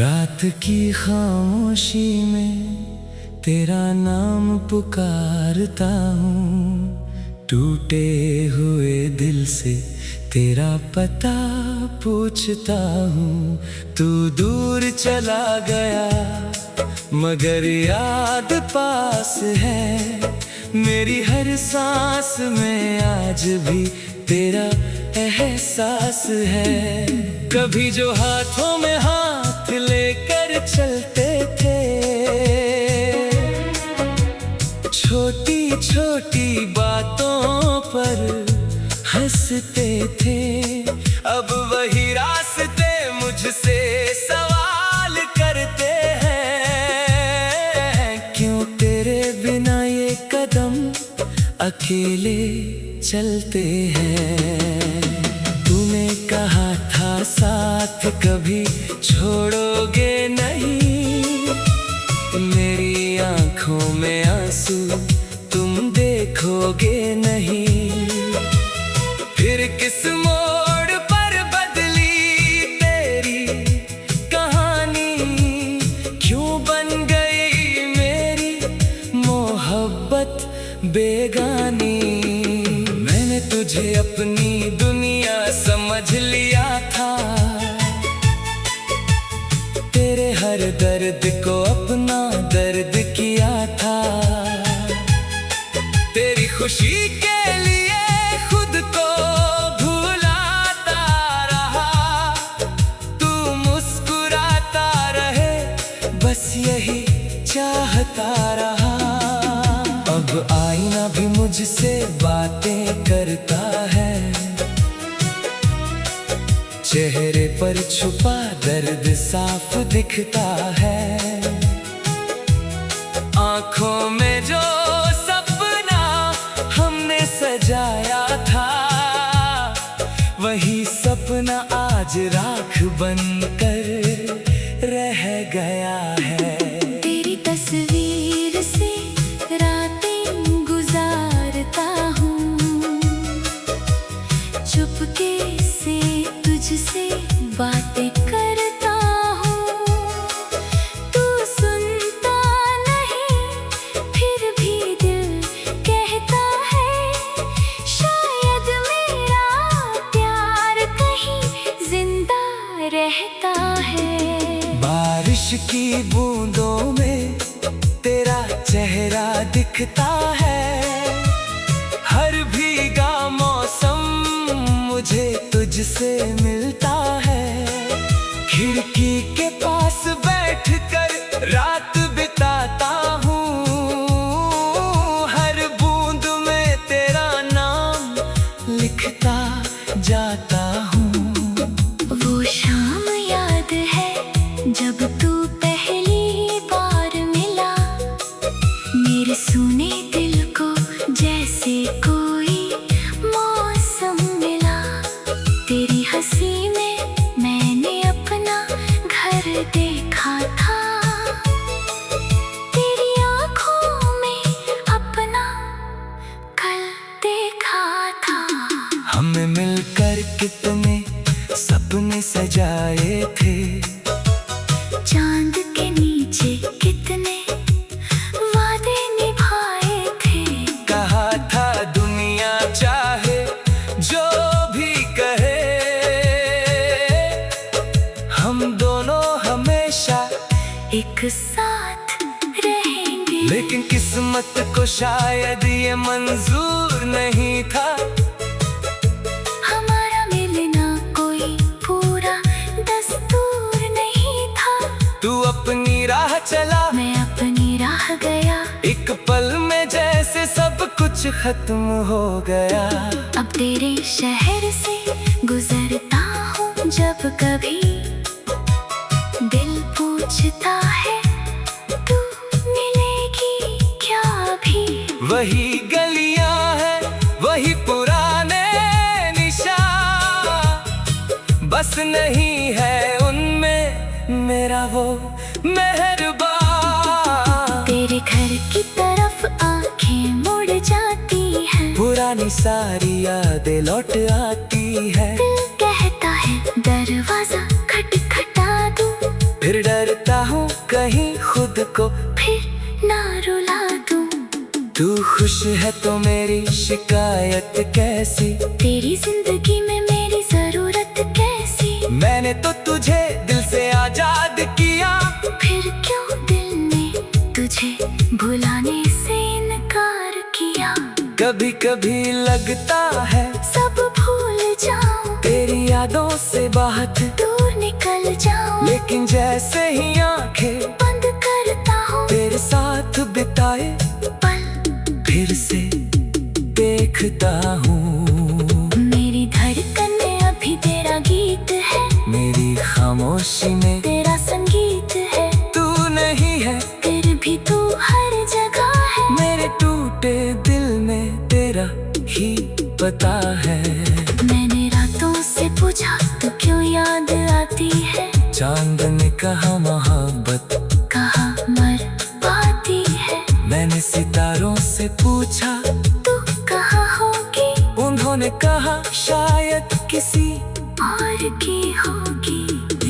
रात की खामोशी में तेरा नाम पुकारता हूँ। टूटे हुए दिल से तेरा पता पूछता हूँ। तू दूर चला गया मगर याद पास है। मेरी हर सांस में आज भी तेरा एहसास है। कभी जो हाथों में हाथ लेकर चलते थे, छोटी छोटी बातों पर हंसते थे। अब वही रास्ते मुझसे सवाल करते हैं, क्यों तेरे बिना ये कदम अकेले चलते हैं। तूने कहा था साथ कभी छोड़ोगे नहीं, मेरी आंखों में आंसू तुम देखोगे नहीं। फिर किस मोड़ पर बदली तेरी कहानी, क्यों बन गई मेरी मोहब्बत बेगानी। मैंने तुझे अपनी दुनिया समझ लिया था, तेरे हर दर्द को अपना दर्द किया था। तेरी खुशी के लिए खुद को भुलाता रहा, तू मुस्कुराता रहे बस यही चाहता रहा। अब आईना भी मुझसे बातें करता है, चेहरे पर छुपा दर्द साफ दिखता है। आंखों में जो सपना हमने सजाया था, वही सपना आज राख बनकर रह गया है। तेरी तस्वीर से रातें गुजारता हूँ, चुपके से तुझसे बातें करता हूँ। तू सुनता नहीं फिर भी दिल कहता है, शायद मेरा प्यार कहीं जिंदा रहता है। बारिश की बूंदों में तेरा चेहरा दिखता है, हर भीगा मौसम मुझे तुझसे मिलता है। खिड़की के पास बैठकर रात बिताता हूँ, हर बूंद में तेरा नाम लिखता जाता हूँ। वो शाम याद है जब तू पहली बार मिला, मेरे सुने दिल को जैसे कोई मौसम मिला। तेरी हंसी में मैंने अपना घर देखा था, तेरी आँखों में अपना कल देखा था। हमें मिलकर कितने सपने सजाए थे, चांद के नीचे कितने वादे निभाए थे। कहा था दुनिया चाहे जो भी कहे, हम दोनों हमेशा एक साथ रहेंगे। लेकिन किस्मत को शायद ये मंजूर नहीं था, हमारा मिलना कोई पूरा दस्तूर नहीं था। तू अपनी राह चला, मैं अपनी राह गया, एक पल में जैसे सब कुछ खत्म हो गया। अब तेरे शहर से गुजरता हूँ जब कभी, दिल पूछता है तू मिलेगी क्या भी। वही गलियां हैं वही पुराने निशान, बस नहीं है उनमें मेरा वो मेहरबान। तेरे घर की तरफ आंखें मुड़ जाती हैं, पुरानी सारी यादें लौट आती है। दिल कहता है दरवाजा खटखटा दूं, फिर डर खुश है तो मेरी शिकायत कैसी, तेरी जिंदगी में मेरी जरूरत कैसी। मैंने तो तुझे दिल से आजाद किया, फिर क्यों दिल ने तुझे भुलाने से इनकार किया। कभी कभी लगता है सब भूल जाऊं, तेरी यादों से बहुत दूर निकल जाऊं, लेकिन जैसे ही आंखें बंद करता हूँ तेरे साथ बिताए पल फिर से देखता हूँ। मेरी धड़कन में अभी तेरा गीत है, मेरी खामोशी में तेरा संगीत है। तू नहीं है फिर भी तू हर जगह है, मेरे टूटे दिल में तेरा ही पता है। मैंने रातों से पूछा तू क्यों याद आती है, चांद ने कहा मोहब्बत कहा मर पाती है। मैंने सितारों से पूछा तू कहाँ होगी, उन्होंने कहा शायद किसी और की होगी।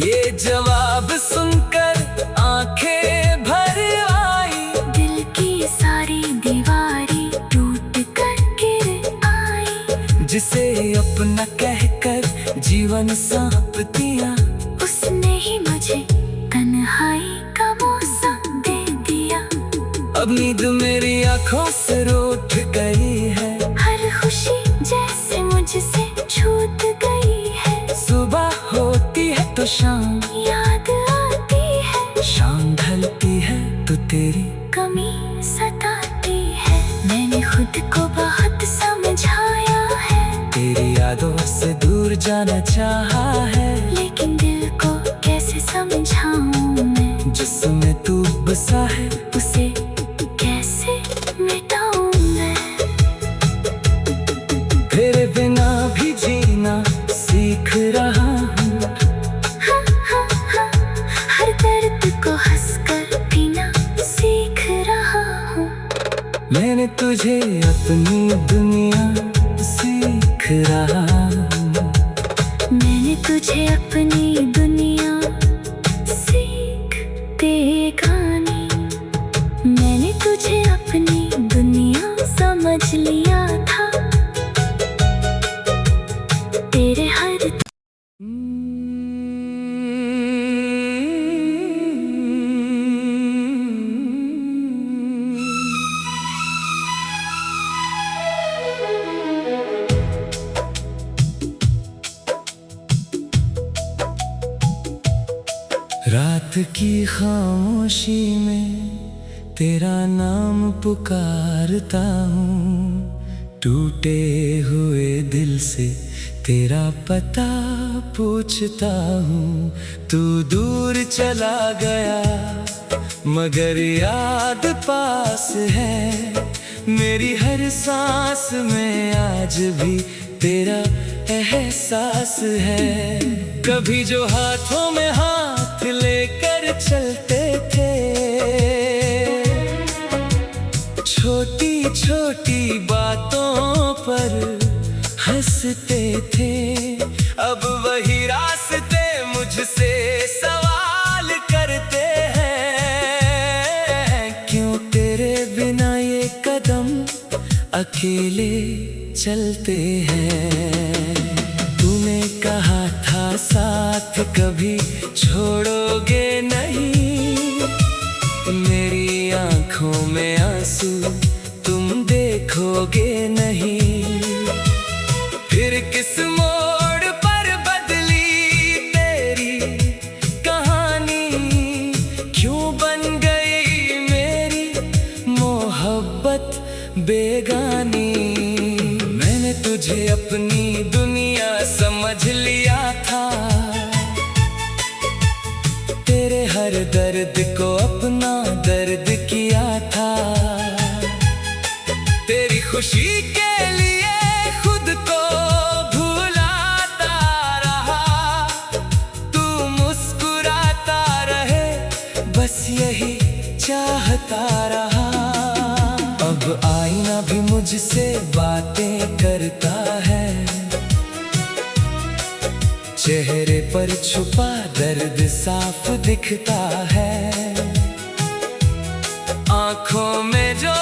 ये जवाब सुनकर आंखें भर आई, दिल की सारी दीवारी टूट कर गिर आई। जिसे अपना कहकर जीवन सौंप दिया, उसने ही मुझे तन्हाई का मौसम दे दिया। अब नींद मेरी आंखों से रूठ गई है, हर खुशी जैसे मुझसे छूट गई है। सुबह होती है तो शाम याद आती है, शाम ढलती है तो तेरी कमी सताती है। मैंने खुद को बहुत समझाया है, तेरी यादों से दूर जाना चाहा है, लेकिन दिल को कैसे समझाऊं मैं, जिसमें तू बसा है उसे कैसे मिटाऊं मैं। तेरे बिना भी जीना सीख रहा हूँ, हाँ, हाँ, हाँ, हर दर्द को हंसकर पीना सीख रहा हूँ। मैंने तुझे अपनी दुनिया सीख रहा हूँ। मैंने तुझे अपनी दुनिया सीख देगानी, मैंने तुझे अपनी दुनिया समझ लिया था। तेरे हर रात की खामोशी में तेरा नाम पुकारता हूँ, टूटे हुए दिल से तेरा पता पूछता हूँ। तू दूर चला गया मगर याद पास है, मेरी हर सांस में आज भी तेरा एहसास है। कभी जो हाथों में हाथ लेकर चलते थे, छोटी छोटी बातों पर हंसते थे, अब वही रास्ते मुझसे सवाल करते हैं। क्यों तेरे बिना ये कदम अकेले चलते हैं। तूने कहा था साथ कभी छोड़ोगे नहीं, मेरी आंखों में आंसू तुम देखोगे नहीं। फिर किस मोड़ पर बदली तेरी कहानी, क्यों बन गई मेरी मोहब्बत बेगानी। मैंने तुझे अपनी दुनिया समझ लिया था, तेरे हर दर्द को अपना दर्द किया था। तेरी खुशी के लिए खुद को भुलाता रहा, तू मुस्कुराता रहे बस यही चाहता रहा। अब आईना भी मुझसे बातें करता है, चेहरे पर छुपा दर्द साफ दिखता है। आंखों में जो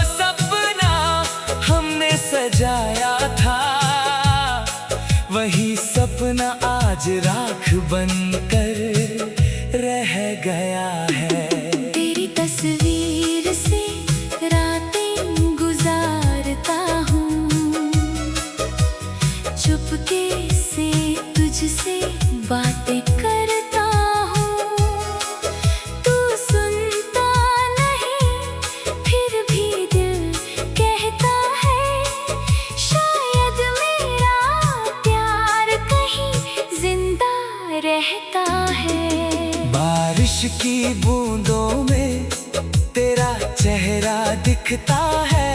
सपना आज राख बनकर रह गया है। तेरी तस्वीर से रातें गुजारता हूँ, चुपके से तुझसे बातें करता हूँ। तू सुनता नहीं फिर भी दिल कहता है, शायद मेरा प्यार कहीं जिंदा रहता है। बारिश की बूंदों में तेरा चेहरा दिखता है,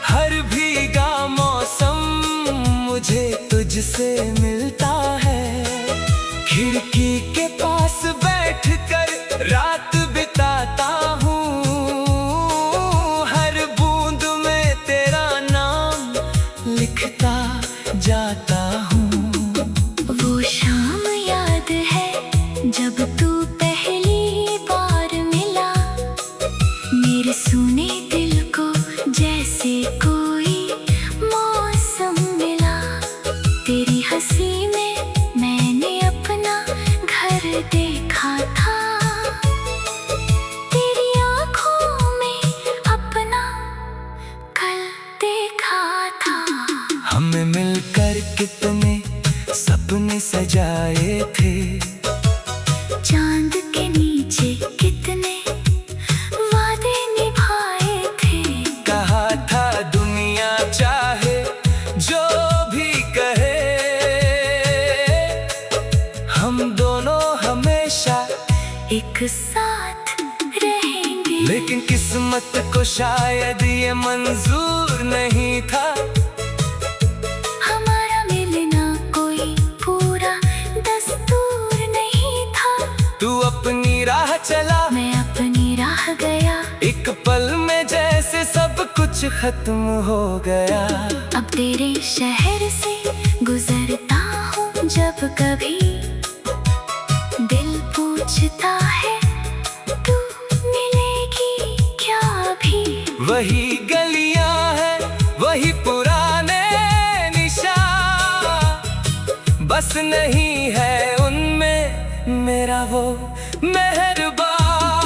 हर भीगा मौसम मुझे तुझसे मिलता है। खिड़की के पास बैठकर रात बिताता हूँ, हर बूंद में तेरा नाम लिखता जाता हूँ। वो शाम याद है जब तू पहली बार मिला, मेरे सुने दिल को जैसे कोई मौसम मिला। तेरी हंसी में मैंने अपना घर देखा था, तेरी आँखों में अपना कल देखा था। हमें मिलकर कितने सपने सजाए थे, चांद के नीचे कितने वादे निभाए थे। कहा था दुनिया चाहे जो भी कहे, हम दोनों हमेशा एक साथ रहेंगे। लेकिन किस्मत को शायद ये मंजूर नहीं था, हमारा मिलना कोई पूरा दस्तूर नहीं था। तू अपनी राह चला, मैं अपनी राह गया, एक पल में जैसे सब कुछ खत्म हो गया। अब तेरे शहर से गुजरता हूँ जब कभी, दिल पूछता है तू मिलेगी क्या भी। वही गलियां हैं, वही पुराने निशान, बस नहीं है उनमें मेरा वो मेहरबान।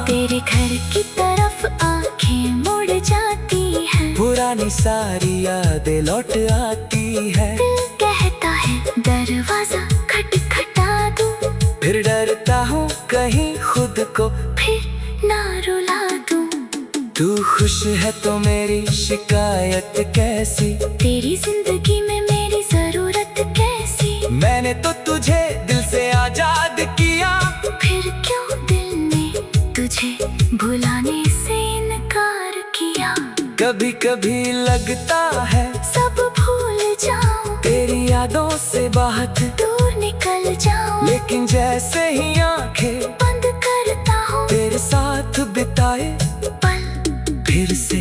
तेरे घर की तरफ आंखें मुड़ जाती हैं, पुरानी सारी यादें लौट आती है। दिल कहता है दरवाजा खटखटा दूं, फिर डरता हूँ कहीं खुद को फिर ना रुला दूं। तू खुश है तो मेरी शिकायत कैसी, तेरी जिंदगी में मेरी जरूरत कैसी। मैंने तो तुझे दिल से आजाद किया, फिर क्यों दिल ने तुझे भुलाने से इनकार किया। कभी कभी लगता है सब भूल जाऊं, तेरी यादों से बाहर दूर निकल जाऊं। लेकिन जैसे ही आंखें बंद करता हूँ तेरे साथ बिताए पल, फिर से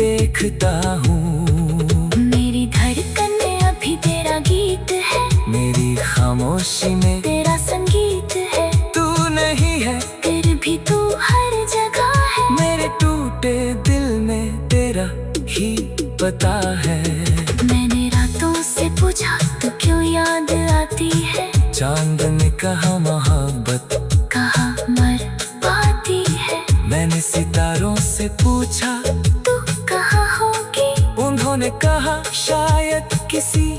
देखता हूँ। मेरी धड़कन में अभी तेरा गीत है, मेरी खामोशी में तेरा संगीत है। तू नहीं है फिर भी तू हर जगह है, मेरे टूटे दिल में तेरा ही पता है। मैंने रातों से पूछा तू क्यों याद आती है, चांद ने कहा मोहब्बत कहा मर पाती है। मैंने सितारों से पूछा तू कहाँ होगी, उन्होंने कहा शायद किसी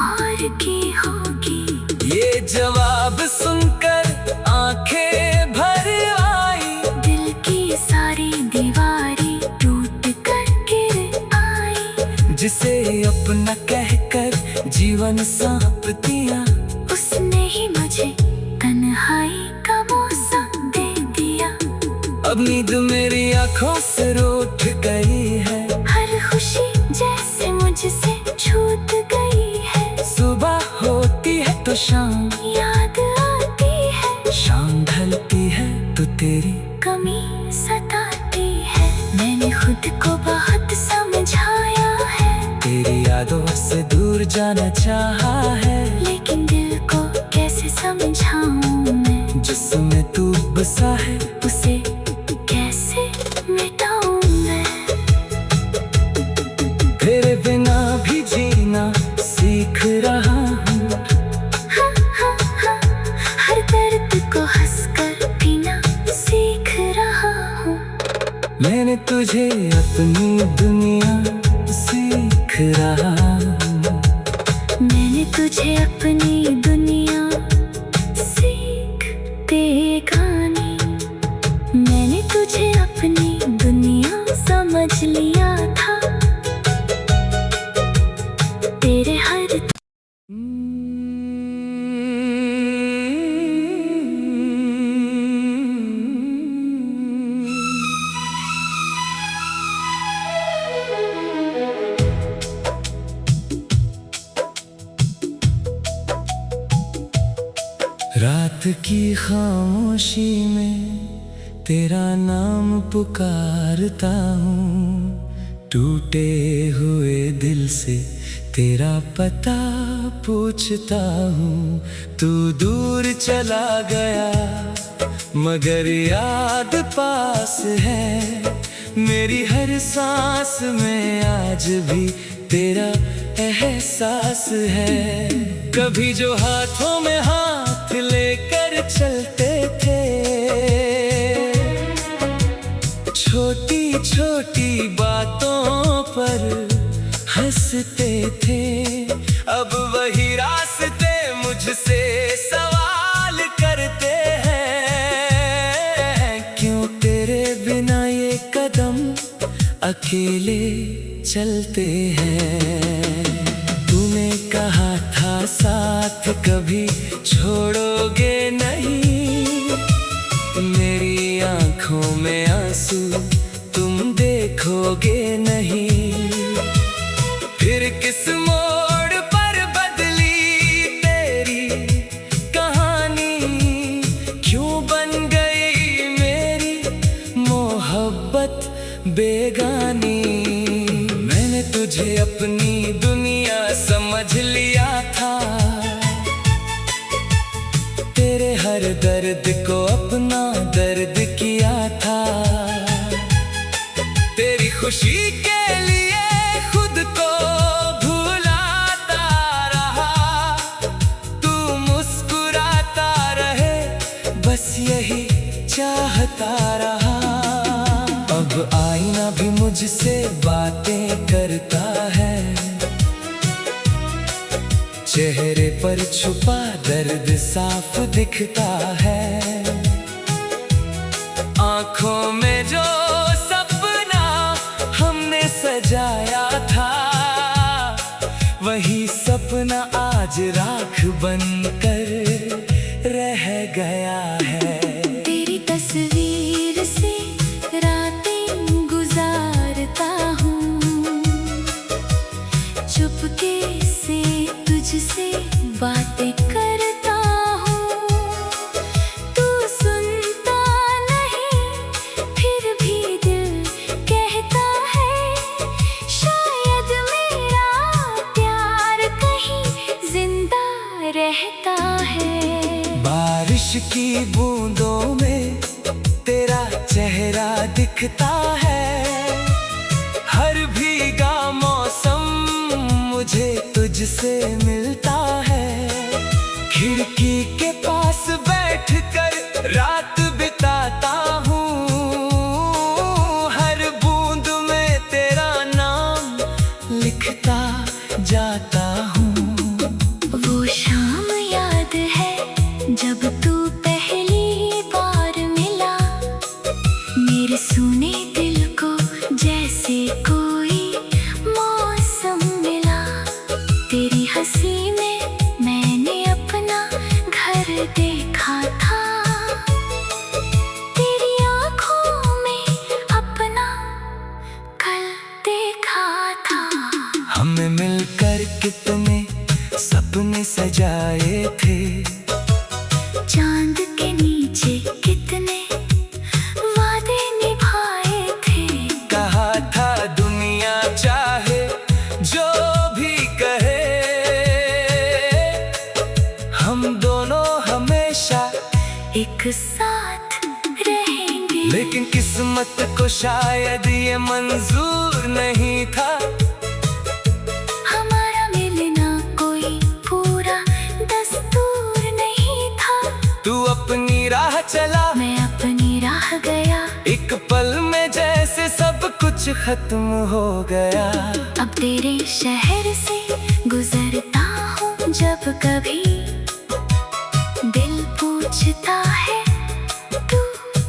और की होगी। ये जवाब सुनकर आंखें भर आई, दिल की सारी दीवारें टूट कर गिर आई। जिसे अपना कहकर जीवन सौंप दिया, उसने ही मुझे तन्हाई का मौसम दे दिया। अब नींद मेरी आंखों से रूठ गई है, हर खुशी जैसे मुझसे छूट गई है। सुबह होती है तो शाम, याद आती है शाम ढलती है तो तेरी कमी सताती है। मैंने खुद को बहुत समझाया है, तेरी यादों से दूर जाना चाहा है। लेकिन दिल को कैसे समझाऊं मैं, जिसमें तू बसा है उसे कैसे मिटाऊं मैं। तेरे बिना भी जीना सीख रहा हूँ, मैंने तुझे अपनी दुनिया सीख रहा हूँ। मैंने तुझे अपनी दुनिया सीखते गानी। मैंने तुझे अपनी दुनिया समझ लिया था। तेरे हर रात की खामोशी में तेरा नाम पुकारता हूँ। टूटे हुए दिल से तेरा पता पूछता हूँ। तू दूर चला गया मगर याद पास है। मेरी हर सांस में आज भी तेरा एहसास है। कभी जो हाथों में हाथ लेकर चलते थे, छोटी छोटी बातों पर हंसते थे। अब वही रास्ते मुझसे सवाल करते हैं, क्यों तेरे बिना ये कदम अकेले चलते हैं। तूने कहा था साथ कभी छोड़ोगे नहीं। मेरी आंखों में आंसू तुम देखोगे नहीं। फिर किस मोड़ पर बदली तेरी कहानी, क्यों बन गई मेरी मोहब्बत बेगानी। मैंने तुझे अपनी दुनिया समझ लिया था। तेरे हर दर्द को अपना दर्द किया था। तेरी खुशी के लिए खुद को भुलाता रहा। तू मुस्कुराता रहे बस यही चाहता रहा। अब आईना भी मुझसे बातें करता है। चेहरे पर छुपा दर्द साफ दिखता है। आंखों में जो सपना हमने सजाया था, वही सपना आज राख बनकर रह गया है। तेरी तस्वीर से रातें गुजारता हूँ। चुपके से तुझसे बातें करता हूँ। तू सुनता नहीं फिर भी दिल कहता है, शायद मेरा प्यार कहीं जिंदा रहता है। बारिश की बूंदों में तेरा चेहरा दिखता है। हर भीगा मौसम मुझे तुझसे मिलता है। खिड़की के पास बैठकर रात बिताता हूँ। हर बूंद में तेरा नाम लिखता जाता हूँ। वो शाम याद है जब तू पहली बार मिला। मेरे सुने दिल को जैसे कोई मौसम मिला। तेरी हंसी में मैंने अपना घर देखा था। तेरी आंखों में अपना कल देखा था। हमें मिलकर कितने सपने सजाए थे। चांद के नीचे कितने वादे निभाए थे। कहा था दुनिया चाहे जो भी कहे, हम दोनों हमेशा एक साथ रहेंगे। लेकिन किस्मत को शायद ये मंजूर नहीं था। हमारा मिलना कोई पूरा दस्तूर नहीं था। तू अपनी राह चला, मैं अपनी राह गया। एक पल में जैसे कुछ खत्म हो गया। अब तेरे शहर से गुजरता हूँ जब कभी, दिल पूछता है तू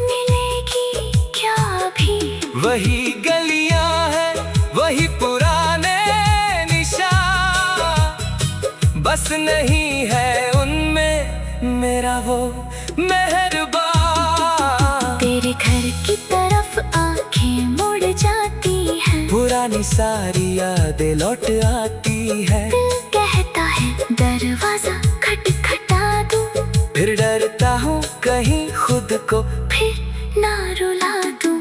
मिलेगी क्या अभी। वही गलियां हैं, वही पुराने निशान, बस नहीं है उनमें मेरा वो मेहरबान। तेरे घर की तरफ आंखें मुड़ जाती हैं, पुरानी सारी यादें लौट आती है। दिल कहता है दरवाजा खटखटा दूं, फिर डरता हूँ कहीं खुद को फिर ना रुला दूं।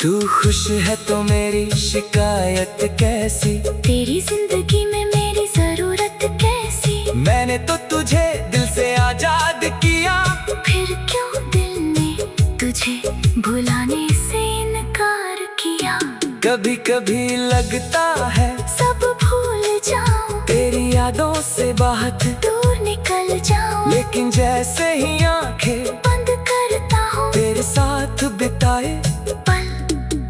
तू खुश है तो मेरी शिकायत कैसी, तेरी जिंदगी में मेरी जरूरत कैसी। मैंने तो तुझे दिल से आजाद किया, फिर क्यों दिल ने तुझे भुलाने से इनकार किया। कभी कभी लगता है सब भूल जाऊं, तेरी यादों से बाहर दूर निकल जाऊं, लेकिन जैसे ही आंखें बंद करता हूँ तेरे साथ बिताए पल,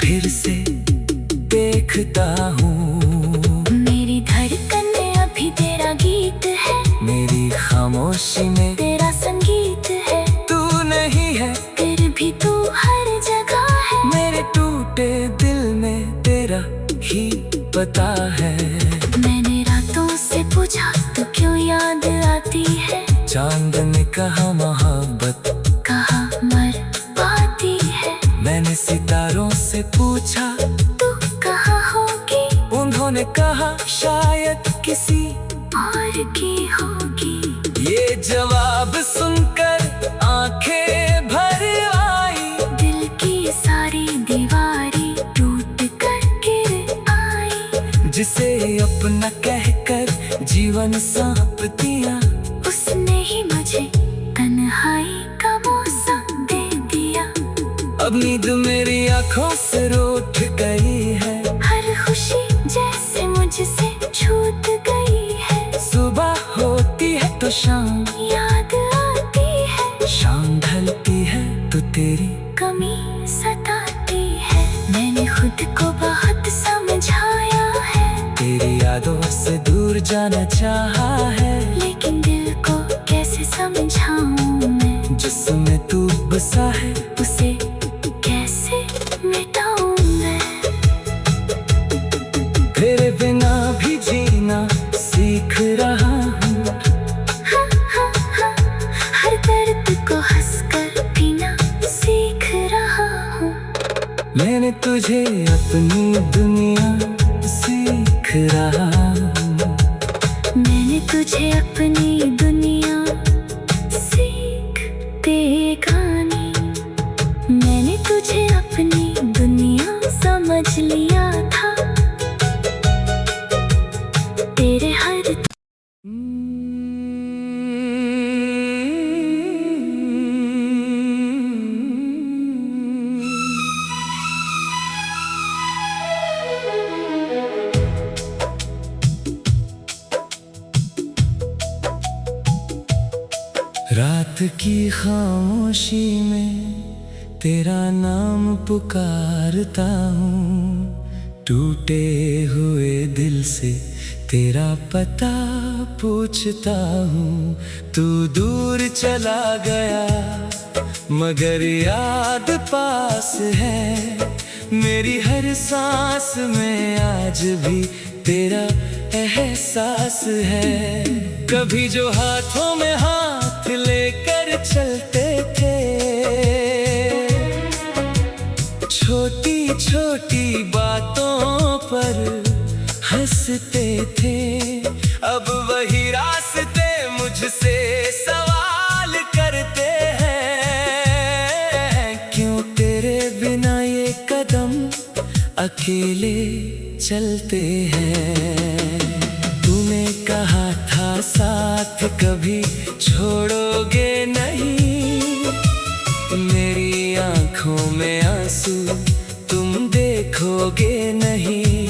फिर से देखता हूँ। मेरी धड़कन में अभी तेरा गीत है, मेरी खामोशी में तेरा संगीत है। तू नहीं है फिर भी तू हर जगह है, मेरे टूटे दिल में तेरा ही पता है। मैंने रातों से पूछा तो क्यों याद आती है, चांद ने कहा मोहब्बत कहा मर पाती है। मैंने सितारों से पूछा तू कहाँ होगी, उन्होंने कहा शायद किसी और की होगी। ये जवाब सुनकर आंखें भर आई, दिल की सारी दीवारें टूट कर गिर आई। जिसे अपना कहकर जीवन सौंप दिया, उसने ही मुझे तन्हाई का मौसम दे दिया। अब नींद मेरी आंखों से रूठ गई है, हर खुशी जैसे मुझसे छूट गई है। सुबह होती है तो शाम, याद आती है शाम ढलती है तो तेरी कमी सताती है। मैंने खुद को बहुत समझाया है, तेरी यादों से दूर जाना चाहा है, लेकिन दिल को कैसे समझाऊं मैं, जिसमें तू बसा है उसे कैसे मिटाऊं मैं। तेरे बिना भी जीना सीख रहा हूँ, हाँ, हाँ, हाँ, हर दर्द को हंसकर पीना सीख रहा हूँ। मैंने तुझे अपनी दुनिया सीख रहा हूँ। मैंने तुझे अपनी दुनिया सीख दे गानी, मैंने तुझे अपनी दुनिया समझ लिया था। तेरे हर रात की खामोशी में तेरा नाम पुकारता हूँ, टूटे हुए दिल से तेरा पता पूछता हूँ। तू दूर चला गया मगर याद पास है, मेरी हर सांस में आज भी तेरा एहसास है। कभी जो हाथों में हाथ लेकर चलते थे, छोटी छोटी बातों पर हंसते थे, अब वही रास्ते मुझसे सवाल करते हैं। क्यों तेरे बिना ये कदम अकेले चलते हैं। तूने कहा था साथ कभी छोड़ोगे नहीं, मेरी आंखों में आंसू तुम देखोगे नहीं।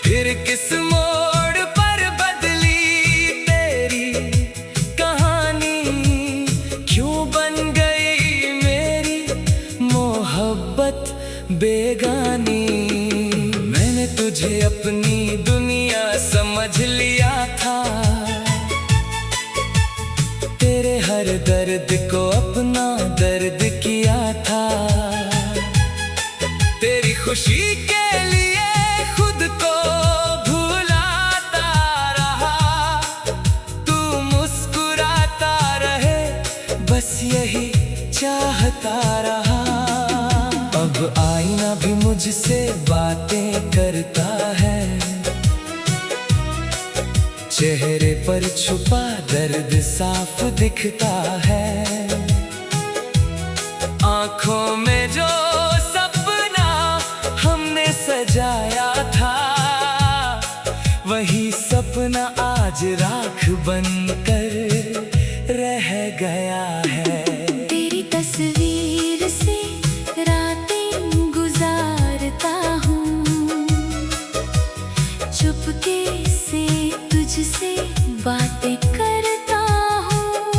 फिर किस मोड़ पर बदली तेरी कहानी, क्यों बन गई मेरी मोहब्बत बेगानी। अपनी दुनिया समझ लिया था। तेरे हर दर्द को अपना दर्द किया था। तेरी खुशी के लिए खुद को भुलाता रहा। तू मुस्कुराता रहे, बस यही चाहता रहा। अब आईना भी मुझसे बातें करता है। चेहरे पर छुपा दर्द साफ दिखता है। आंखों में जो सपना हमने सजाया था, वही सपना आज राख बनकर रह गया है। तेरी तस्वीर से रातें गुजारता हूँ, चुपके से तुझसे बातें करता हूँ।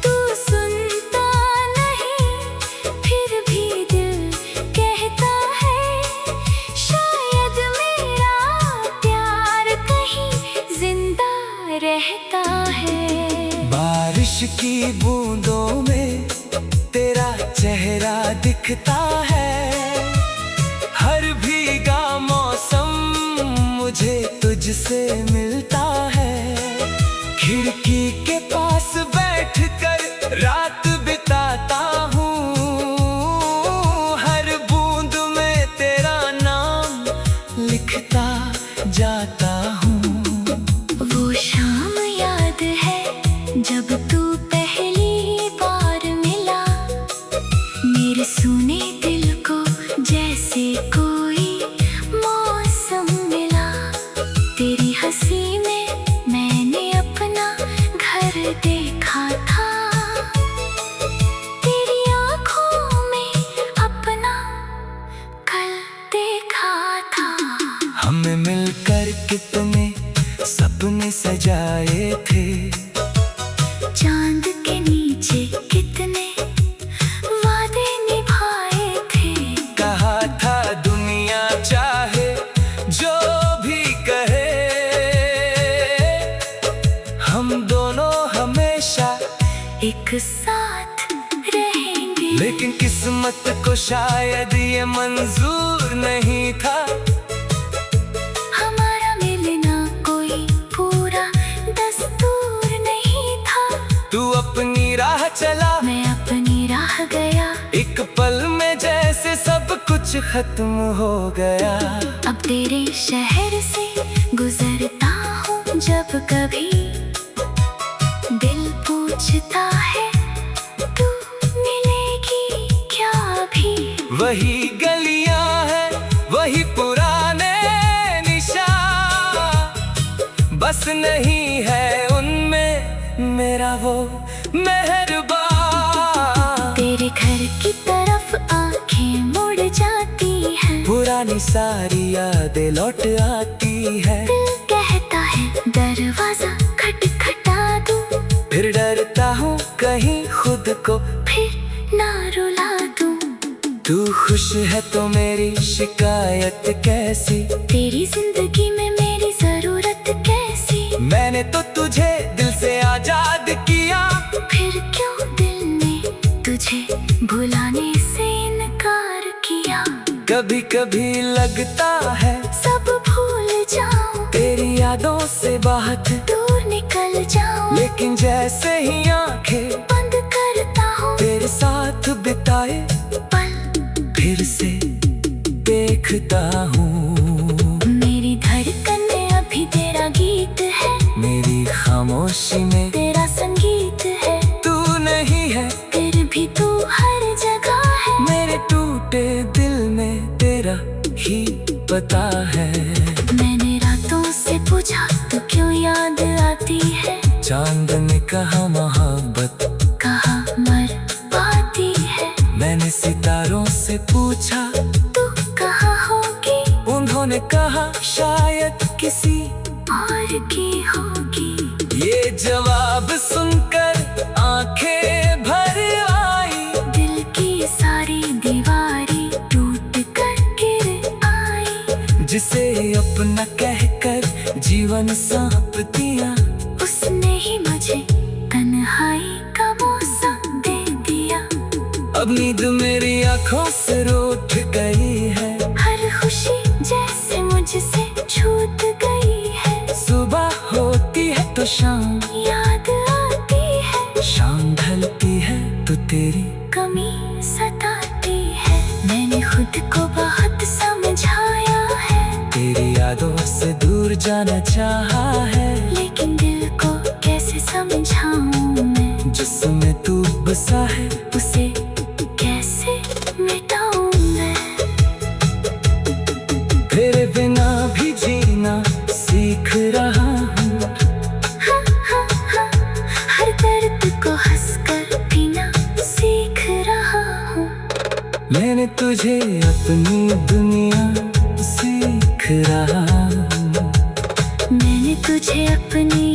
तू सुनता नहीं, फिर भी दिल कहता है, शायद मेरा प्यार कहीं जिंदा रहता है। बारिश की बूंदों में तेरा चेहरा दिखता है। हर भीगा मौसम मुझे तुझसे मिलता है। खिड़की के पास बैठकर रात बिताता हूँ। हर बूंद में तेरा नाम लिखता जाता हूँ। वो शाम याद है जब तू पहली बार मिला, मेरे सुने दिल को जैसे कोई मौसम मिला। तेरी हंसी में मैंने अपना घर देखा था। तेरी आँखों में अपना कल देखा था। हमें मिलकर कितने सपने सजाए थे। चांद के नीचे कितने वादे निभाए थे। कहा था दुनिया चाहे जो भी कहे, हम दोनों हमेशा एक साथ रहेंगे। लेकिन किस्मत को शायद ये मंजूर नहीं था। हमारा मिलना कोई पूरा दस्तूर नहीं था। तू अपनी राह चला, मैं अपनी राह गया। एक पल में जैसे सब कुछ खत्म हो गया। अब तेरे शहर से गुजरता हूँ जब कभी, दिल पूछता है तू मिलेगी क्या अभी। वही गलियां हैं, वही पुराने निशान, बस नहीं है उनमें मेरा वो मेहरबान। तेरे घर की तरफ आंखें मुड़ जाती हैं। पुरानी सारी यादें लौट आती है। दिल कहता है दरवाजा खटखटा दूं, फिर डरता हूँ कहीं खुद को फिर ना रुला दूं। तू खुश है तो मेरी शिकायत कैसी। तेरी जिंदगी में मेरी जरूरत कैसी। मैंने तो तुझे दिल से आजाद किया, फिर क्यों दिल ने तुझे भुलाने से इनकार किया। कभी कभी लगता है सब भूल जाऊं, तेरी यादों से बाहर दूर निकल जाऊं। लेकिन जैसे ही आंखें बंद करता हूँ, तेरे साथ बिताए पल फिर से देखता हूँ। मेरी धड़कन में अभी तेरा गीत है। मेरी खामोशी में तेरा संगीत है। तू नहीं है, फिर भी तू हर जगह है। मेरे टूटे दिल में तेरा ही पता है। मैंने रातों से पूछा तो क्यों याद आती है। चांद ने कहा मोहब्बत कहा मर पाती है। मैंने सितारों से पूछा तू कहाँ होगी। उन्होंने कहा शायद किसी और की होगी। ये जवाब सुनकर आंखें भर आई। दिल की सारी दीवारें टूट कर गिर आई। जिस उसे अपना कहकर जीवन सौंप दिया। उसने ही मुझे तन्हाई का मौसम दे दिया। अब नींद मेरी आंखों से रूठ गई है। हर खुशी जैसे मुझसे छूट गई है। सुबह होती है तो शाम याद आती है। शाम ढलती है तो तेरी कमी सताती है। मैंने खुद को बहुत समझाया है। तेरी यादों से दूर जाना चाहा है। लेकिन दिल को कैसे समझाऊं मैं, जिसमें तू बसा है उसे कैसे मिटाऊं मैं। तेरे बिना भी जीना सीख रहा हूँ। हाँ, हाँ, हाँ, हर दर्द को हंसकर पीना सीख रहा हूँ। मैंने तुझे अपनी दुनिया सीख रहा हूँ। मैंने तुझे अपनी